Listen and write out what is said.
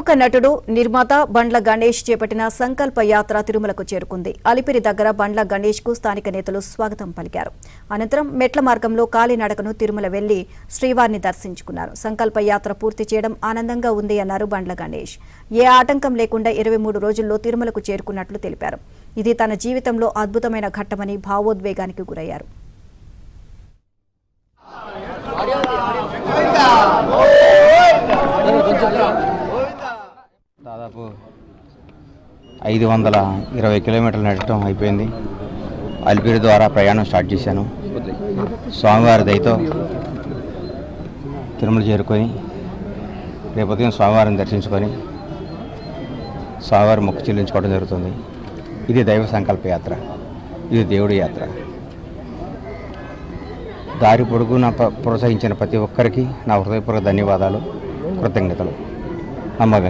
ప్రముఖ నటుడు నిర్మాత బండ్ల గణేష్ చేపట్టిన సంకల్ప యాత్ర తిరుమలకు చేరుకుంది. అలిపిరి దగ్గర బండ్ల గణేష్ కు స్థానిక నేతలు స్వాగతం పలికారు. అనంతరం మెట్ల మార్గంలో కాలినడకను తిరుమల వెళ్లి శ్రీవారిని దర్శించుకున్నారు. సంకల్ప యాత్ర పూర్తి చేయడం ఆనందంగా ఉంది అన్నారు బండ్ల గణేష్. ఏ ఆటంకం లేకుండా 23 రోజుల్లో తిరుమలకు చేరుకున్నట్లు తెలిపారు. ఇది తన జీవితంలో అద్భుతమైన ఘట్టమని భావోద్వేగానికి గురయ్యారు. దాదాపు 520 కిలోమీటర్లు నడటం అయిపోయింది. అలిపిరి ద్వారా ప్రయాణం స్టార్ట్ చేశాను. స్వామివారి దయతో తిరుమల చేరుకొని రేపు ఉదయం స్వామివారిని దర్శించుకొని స్వామివారి మొక్కు చెల్లించుకోవడం జరుగుతుంది. ఇది దైవ సంకల్ప యాత్ర, ఇది దేవుడి యాత్ర. దారి పొడుగున ప్రోత్సహించిన ప్రతి ఒక్కరికి నా హృదయపూర్వక ధన్యవాదాలు, కృతజ్ఞతలు.